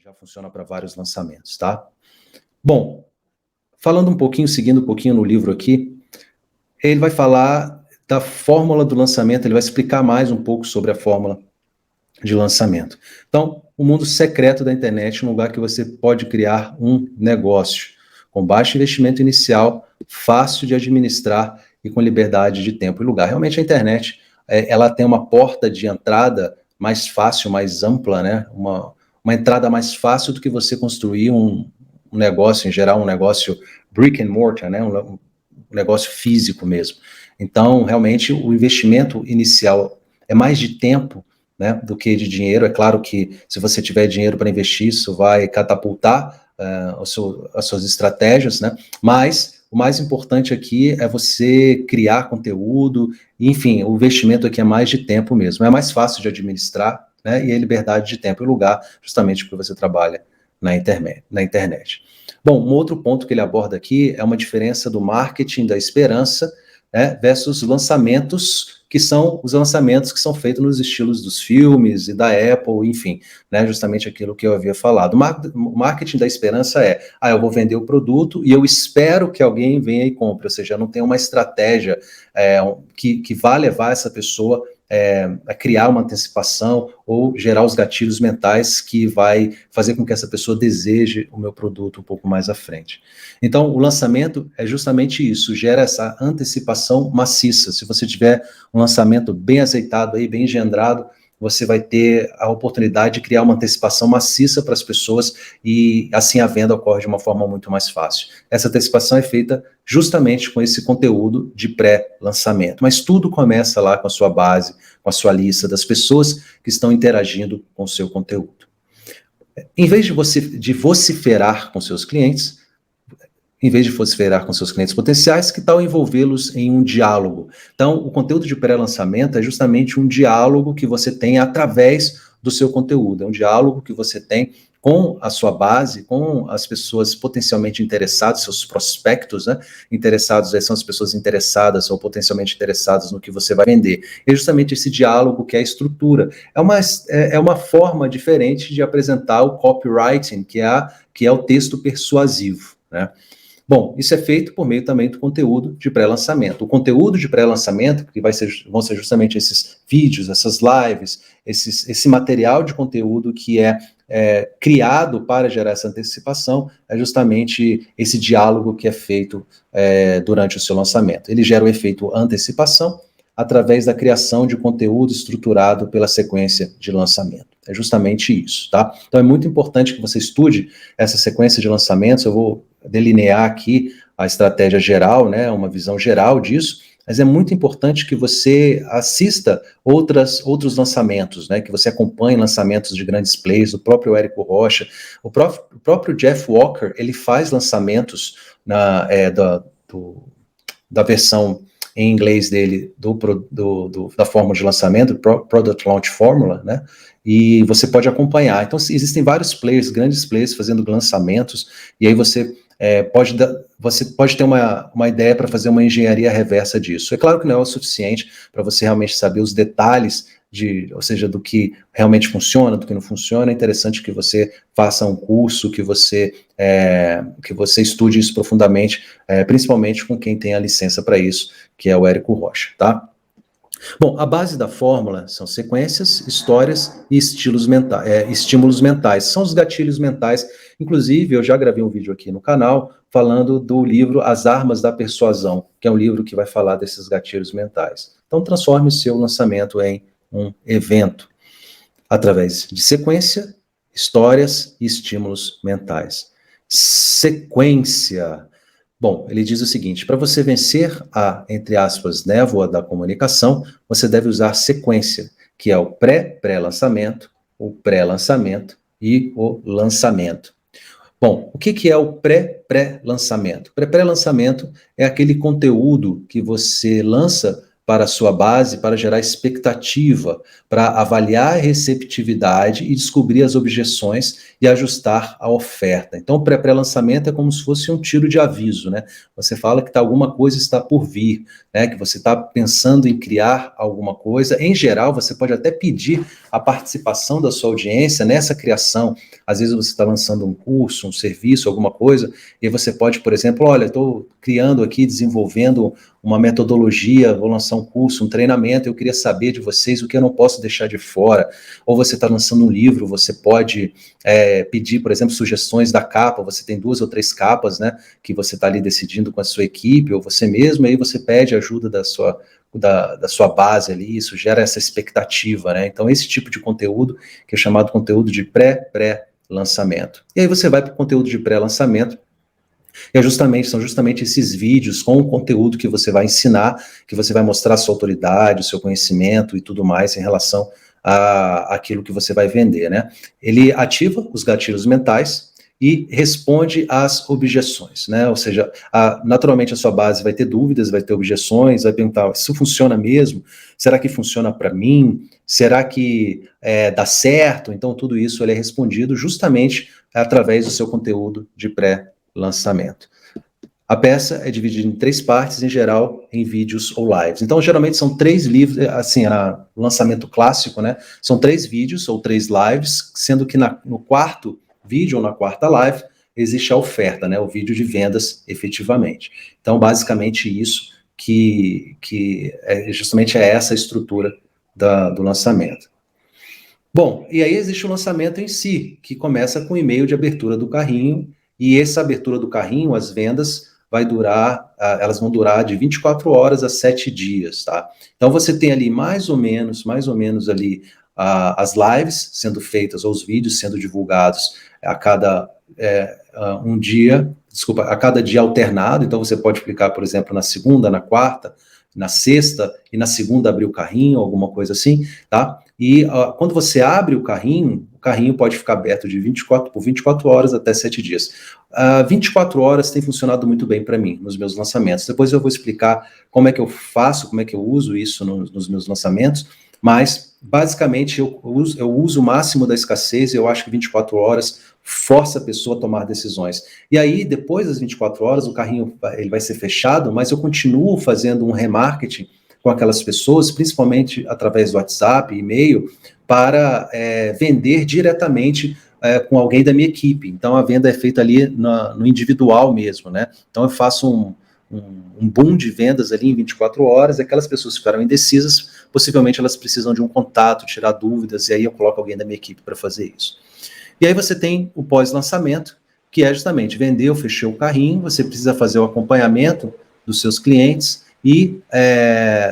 já funciona para vários lançamentos, tá? Bom, falando um pouquinho, seguindo um pouquinho no livro aqui, ele vai falar da fórmula do lançamento, ele vai explicar mais um pouco sobre a fórmula de lançamento. Então, o mundo secreto da internet é um lugar que você pode criar um negócio com baixo investimento inicial, fácil de administrar e com liberdade de tempo e lugar. Realmente a internet, ela tem uma porta de entrada mais fácil, mais ampla, né? Uma entrada mais fácil do que você construir um negócio, em geral, um negócio brick and mortar, né? Um negócio físico mesmo. Então, realmente, o investimento inicial é mais de tempo, né, do que de dinheiro. É claro que se você tiver dinheiro para investir, isso vai catapultar as suas estratégias, né? Mas o mais importante aqui é você criar conteúdo, enfim, o investimento aqui é mais de tempo mesmo. É mais fácil de administrar, né? E é liberdade de tempo e lugar, justamente porque você trabalha na internet. Bom, um outro ponto que ele aborda aqui é uma diferença do marketing da esperança, né, versus lançamentos, que são os lançamentos que são feitos nos estilos dos filmes e da Apple, enfim, né, justamente aquilo que eu havia falado. O marketing da esperança é, eu vou vender o produto e eu espero que alguém venha e compre, ou seja, não tem uma estratégia que vá levar essa pessoa a criar uma antecipação ou gerar os gatilhos mentais que vai fazer com que essa pessoa deseje o meu produto um pouco mais à frente. Então, o lançamento é justamente isso, gera essa antecipação maciça. Se você tiver um lançamento bem azeitado, aí, bem engendrado, você vai ter a oportunidade de criar uma antecipação maciça para as pessoas e assim a venda ocorre de uma forma muito mais fácil. Essa antecipação é feita justamente com esse conteúdo de pré-lançamento. Mas tudo começa lá com a sua base, com a sua lista das pessoas que estão interagindo com o seu conteúdo. Em vez de vociferar com seus clientes, potenciais, que tal envolvê-los em um diálogo? Então, o conteúdo de pré-lançamento é justamente um diálogo que você tem através do seu conteúdo, é um diálogo que você tem com a sua base, com as pessoas potencialmente interessadas, seus prospectos, né? Interessados, são as pessoas interessadas ou potencialmente interessadas no que você vai vender. É justamente esse diálogo que é a estrutura. É uma forma diferente de apresentar o copywriting, que é o texto persuasivo, né? Bom, isso é feito por meio também do conteúdo de pré-lançamento. O conteúdo de pré-lançamento, que vão ser justamente esses vídeos, essas lives, esse material de conteúdo que é criado para gerar essa antecipação, é justamente esse diálogo que é feito durante o seu lançamento. Ele gera o efeito antecipação através da criação de conteúdo estruturado pela sequência de lançamento. É justamente isso, tá? Então é muito importante que você estude essa sequência de lançamentos. Eu vou delinear aqui a estratégia geral, né, uma visão geral disso, mas é muito importante que você assista outros lançamentos, né, que você acompanhe lançamentos de grandes players, o próprio Érico Rocha, o próprio Jeff Walker, ele faz lançamentos da versão em inglês dele, da fórmula de lançamento, Product Launch Formula, né? E você pode acompanhar. Então, existem vários players, grandes players, fazendo lançamentos, e aí você pode ter uma ideia para fazer uma engenharia reversa disso. É claro que não é o suficiente para você realmente saber os detalhes, ou seja, do que realmente funciona, do que não funciona. É interessante que você faça um curso, que você estude isso profundamente, principalmente com quem tem a licença para isso, que é o Érico Rocha, tá? Bom, a base da fórmula são sequências, histórias e estímulos mentais. São os gatilhos mentais. Inclusive, eu já gravei um vídeo aqui no canal falando do livro As Armas da Persuasão, que é um livro que vai falar desses gatilhos mentais. Então, transforme seu lançamento em um evento através de sequência, histórias e estímulos mentais. Sequência. Bom, ele diz o seguinte: para você vencer a, entre aspas, névoa da comunicação, você deve usar sequência, que é o pré-lançamento, o pré-lançamento e o lançamento. Bom, o que é o pré-lançamento? Pré-lançamento é aquele conteúdo que você lança para a sua base, para gerar expectativa, para avaliar a receptividade e descobrir as objeções e ajustar a oferta. Então, o pré-lançamento é como se fosse um tiro de aviso, né? Você fala que alguma coisa está por vir, né? Que você está pensando em criar alguma coisa. Em geral, você pode até pedir a participação da sua audiência nessa criação. Às vezes você está lançando um curso, um serviço, alguma coisa, e aí você pode, por exemplo, olha, estou criando aqui, desenvolvendo uma metodologia, vou lançar um curso, um treinamento, eu queria saber de vocês o que eu não posso deixar de fora. Ou você está lançando um livro, você pode pedir, por exemplo, sugestões da capa, você tem 2 ou 3 capas, né, que você está ali decidindo com a sua equipe, ou você mesmo, aí você pede ajuda da sua base ali, isso gera essa expectativa, né? Então, esse tipo de conteúdo, que é chamado conteúdo de pré-lançamento. E aí você vai para o conteúdo de pré-lançamento, e são justamente esses vídeos com o conteúdo que você vai ensinar, que você vai mostrar a sua autoridade, o seu conhecimento e tudo mais em relação àquilo que você vai vender, né? Ele ativa os gatilhos mentais e responde às objeções, né? Ou seja, naturalmente a sua base vai ter dúvidas, vai ter objeções, vai perguntar, isso funciona mesmo? Será que funciona para mim? Será que dá certo? Então tudo isso ele é respondido justamente através do seu conteúdo de pré-lançamento. A peça é dividida em 3 partes, em geral, em vídeos ou lives. Então, geralmente são 3 livros, assim, o lançamento clássico, né? São 3 vídeos ou 3 lives, sendo que no quarto vídeo ou na quarta live existe a oferta, né? O vídeo de vendas, efetivamente. Então, basicamente isso que justamente é essa a estrutura do lançamento. Bom, e aí existe o lançamento em si, que começa com o e-mail de abertura do carrinho, e essa abertura do carrinho, as vendas, elas vão durar de 24 horas a 7 dias, tá? Então você tem ali mais ou menos ali as lives sendo feitas, ou os vídeos sendo divulgados a cada a cada dia alternado. Então você pode clicar, por exemplo, na segunda, na quarta, na sexta, e na segunda abrir o carrinho, alguma coisa assim, tá? E quando você abre o carrinho pode ficar aberto por 24 horas até 7 dias. 24 horas tem funcionado muito bem para mim, nos meus lançamentos. Depois eu vou explicar como é que eu faço, como é que eu uso isso nos meus lançamentos, mas, basicamente, eu uso o máximo da escassez, e eu acho que 24 horas força a pessoa a tomar decisões. E aí, depois das 24 horas, o carrinho ele vai ser fechado, mas eu continuo fazendo um remarketing com aquelas pessoas, principalmente através do WhatsApp, e-mail, para vender diretamente com alguém da minha equipe. Então, a venda é feita ali no individual mesmo, né? Então, eu faço um boom de vendas ali em 24 horas, aquelas pessoas que ficaram indecisas, possivelmente elas precisam de um contato, tirar dúvidas, e aí eu coloco alguém da minha equipe para fazer isso. E aí você tem o pós-lançamento, que é justamente vendeu, fechou o carrinho, você precisa fazer o acompanhamento dos seus clientes, e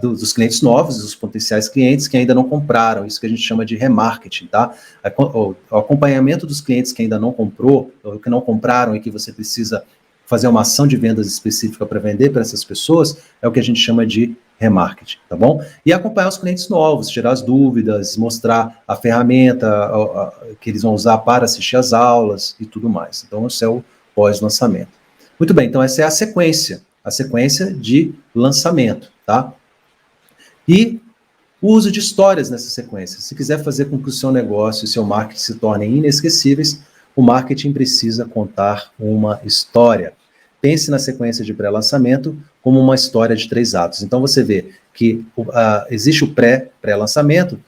dos clientes novos, dos potenciais clientes que ainda não compraram, isso que a gente chama de remarketing, tá? O acompanhamento dos clientes que ainda não comprou, ou que não compraram e que você precisa fazer uma ação de vendas específica para vender para essas pessoas, é o que a gente chama de remarketing, tá bom? E acompanhar os clientes novos, tirar as dúvidas, mostrar a ferramenta que eles vão usar para assistir às aulas e tudo mais. Então, esse é o pós-lançamento. Muito bem, então essa é a sequência de lançamento, tá? E o uso de histórias nessa sequência. Se quiser fazer com que o seu negócio e seu marketing se tornem inesquecíveis, o marketing precisa contar uma história. Pense na sequência de pré-lançamento como uma história de 3 atos. Então você vê que existe o pré-lançamento,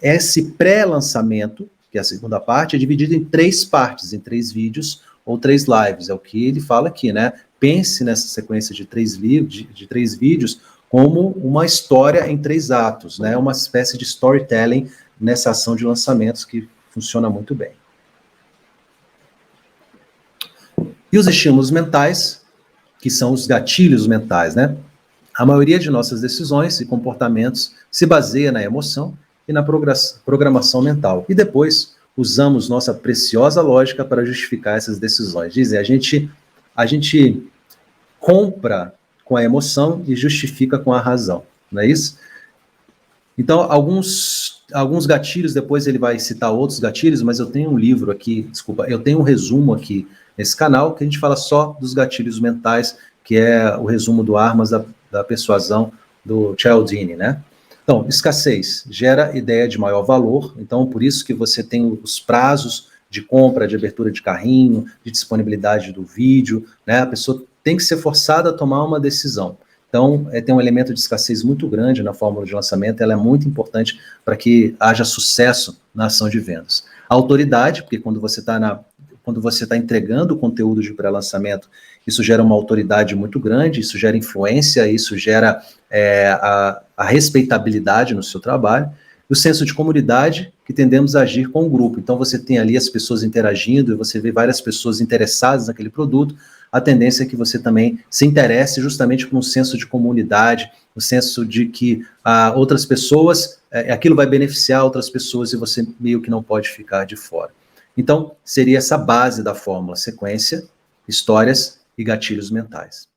esse pré-lançamento, que é a segunda parte, é dividido em 3 partes, em 3 vídeos ou 3 lives, é o que ele fala aqui, né? Pense nessa sequência de 3 vídeos como uma história em 3 atos, né? Uma espécie de storytelling nessa ação de lançamentos que funciona muito bem. E os estímulos mentais, que são os gatilhos mentais, né? A maioria de nossas decisões e comportamentos se baseia na emoção e na programação mental. E depois usamos nossa preciosa lógica para justificar essas decisões. Dizem, a gente compra com a emoção e justifica com a razão, não é isso? Então, alguns gatilhos, depois ele vai citar outros gatilhos, mas eu tenho um livro aqui, eu tenho um resumo aqui nesse canal, que a gente fala só dos gatilhos mentais, que é o resumo do Armas da Persuasão, do Cialdini, né? Então, escassez gera ideia de maior valor, então por isso que você tem os prazos de compra, de abertura de carrinho, de disponibilidade do vídeo, né? A pessoa tem que ser forçada a tomar uma decisão. Então, tem um elemento de escassez muito grande na fórmula de lançamento, ela é muito importante para que haja sucesso na ação de vendas. A autoridade, porque quando você está entregando o conteúdo de pré-lançamento, isso gera uma autoridade muito grande, isso gera influência, isso gera a respeitabilidade no seu trabalho, e o senso de comunidade, que tendemos a agir com o grupo. Então, você tem ali as pessoas interagindo, e você vê várias pessoas interessadas naquele produto, a tendência é que você também se interesse justamente por um senso de comunidade, o senso de que outras pessoas, aquilo vai beneficiar outras pessoas e você meio que não pode ficar de fora. Então, seria essa base da fórmula: sequência, histórias e gatilhos mentais.